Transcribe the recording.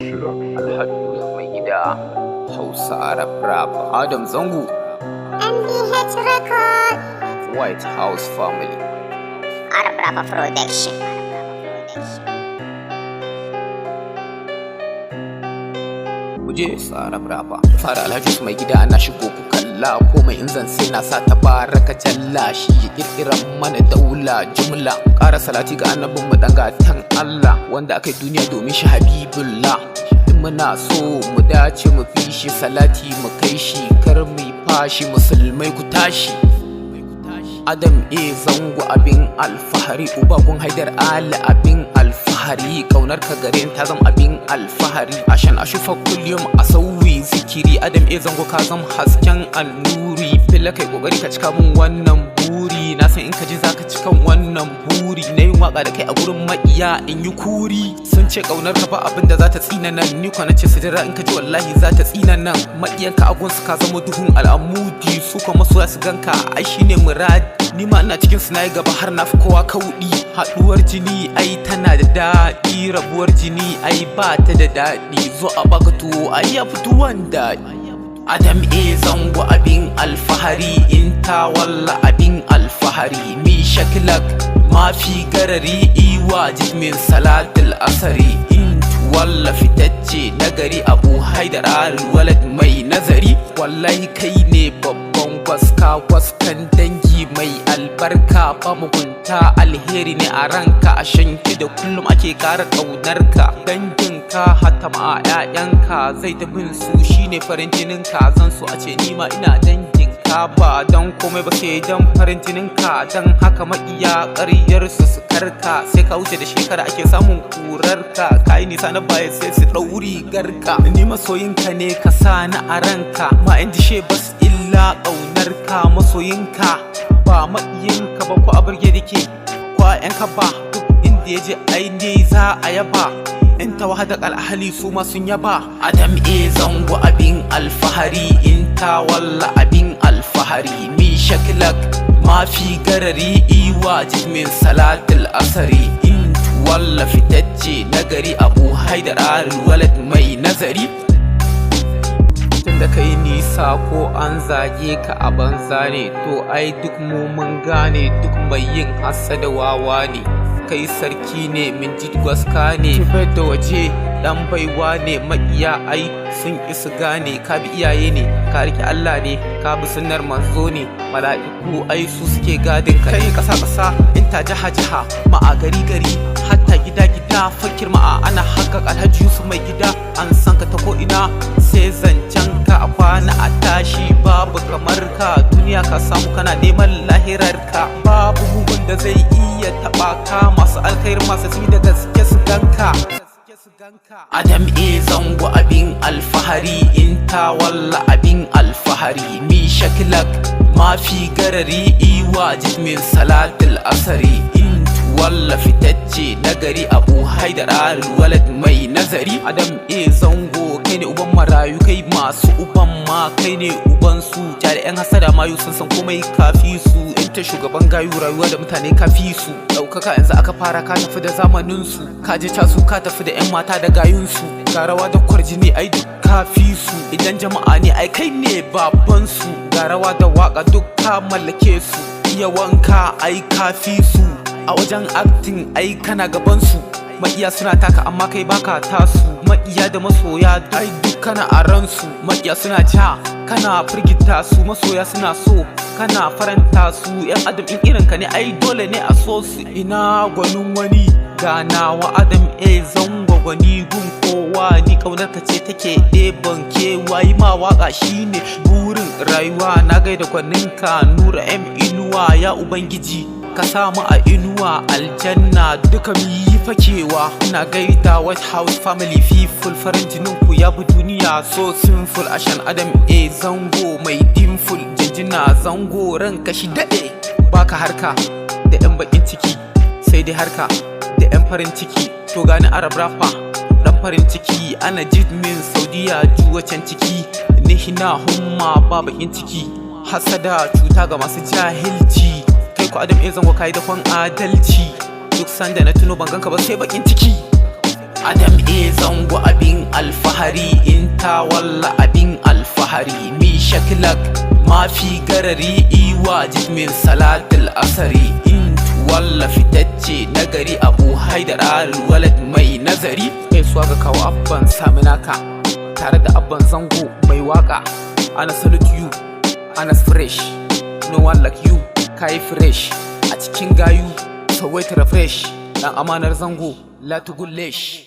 Alhaji mai gida Hausa Arab Rap Adam Zango MDH Record White House Family Arab Rap Production. Kuje su Arab Rap fara Alhaji mai gida na shigo ku kalla komai in zan sai na sa tabaraka jalla shi ya kirkiran mana daula jumla ƙara salati ga annabin mu dan gatan Allah wanda aka yi duniya domin shi Habibullah muna so mu dace mu fi shi salati mu kai shi kar mu fashi musulmai ku tashi Adam Zango abin alfahari uba gun Haidar Ali abin alfahari kaunar ka gare ta zam abin alfahari ashan ashufa kullum a sauyi zikiri Adam Zango ka zam hasken annuri filla kai kokari ka cika mun wannan buri na san in ka ji zaka cikan wannan buri na yin waka da kai a gurin makiya in yi kuri sun ce kaunar ka ba abin da za ta tsina nan ni kwana ce sidira in ka ji wallahi za ta tsina nan makiyanka a gunsu ka zama duhun al'amudi su kuma masoya su ganka ai shine muradi ni ma ina cikin su nayi gaba har na fi kowa kaudi haduwar jini ai tana da daɗi rabuwar jini ai ba ta da daɗi zo a baka tuwo ai ya fito wanda Adam Zango abin alfahari in ta walla abin alfahari mi shaklak mafi garari iwa jismin salatul asari in walla fitacce nagari Abu Haidar al-Walad mai nazari wallahi kai ne babban waskan dangi mai albarka ba mugunta alheri ne a ranka a shanki da kullum ake kara kaunarka danginka hatta ma 'ya'yanka zai ta bin su shine farin jininka zan so a ce ni ma ina danginka ba dan komai ba sai dan farin jininka dan haka maƙiya ƙaryar su karka sai ka wuce da shekara ake samun kurarka kai nisa na baya sai su ɗauri garka ni masoyinka ne ka sa ni a ranka ma in dishe bas illa ƙaunarka masoyinka ba maƙiyinka ba ko a burge dake ko a yanka ba duk inda ya je aini za a yaba in ta wahada al'ahali su ma sun yaba Adam Zango abin alfahari in ta walla abin alfahari mi shaklak mafi garari iwa jismin salatul asari in walla fitacce nagari Abu Haidar al-Walad mai nazari da kai nisa ko an zage ka a banza ne to ai duk mu mun gane duk mai yin hasada wawa ne kai sarki ne min jidgwaska ne kibar da waje dan baiwa ne makiya ai sun isu gane ka bi iyaye ne ka riki Allah ne ka bi sunnar manzo ne mala'iku ai su suke gadin kai kasa kasa in ta jaha ma a gari hatta gida fakir ma ana haka Alhaji Yusuf mai gida an san ka ta ko ina sai zancen ka a kwana a tashi babu kamar ka duniya ka samu kana neman lahirar ka babu mugun da zai iya taba ka masu alkhairi masu sun da gaske su ganka Adam Zango abin alfahari in ta walla abin alfahari mi shaklak mafi garari iwa jismin salatul asari in walla fitacce nagari Abu Haidar al-Walad mai nazari Adam Zango kai ne uban marayu kai masu uban ma kai ne uban su jari yan hasada mayu sun san komai kafi su ta shugaban gayu rayuwa da mutane kafi su daukaka yanzu aka fara ka tafi da zamanin su ka je casu ka tafi da yan mata da gayun su ga rawa da kwarjini ai duk kafi su idan jama'a ne ai kai ne baban su ga rawa da waka duk ka mallake su iya wanka ai kafi su a wajen acting ai kana gaban su maƙiya suna taka amma kai baka tasu maƙiya da masoya ai duk kana a ransu maƙiya suna ja kana firgita su masoya suna so kana faranta su yan adam in irin ka ne ai dole ne a so su ina gwanin wani ganawa Adam Zango gwani gun kowa ni kaunar ka ce take ɗeban kewa yi ma waka shine burin rayuwa na gaida kwaninka Nura Inuwa ya ubangiji ka samu a inuwa aljanna duka mu yi fakewa ina gaida White House Family people farin jinin ku ya bi duniya so sinful ashan Adam Zango mai dimful jinjina zango ranka shi dade baka harka da yan bakin ciki sai dai harka da yan farin ciki to gani Arab rapper dan farin ciki ana jidmin Saudiya juwacan ciki nihina humma ba bakin ciki hasada cuta ga masu jahilci kai ku Adam Zango kai da kwan adalci duk sanda na tuno ban ganka ba sai bakin ciki Adam zango abin alfahari, in ta walla abin alfahari. Mi shaklak mafi garari, iwajib min salatul asari. In walla fitacce nagari, Abu Haidar al-Walad mai nazari. Gaisuwa ga kawo abban saminaka tare da abban zango mai waka. Ana salute you, Anas fresh, no one like you, kai fresh. A cikin gayu, Soweto fresh, dan amanar zango, la tugulesh.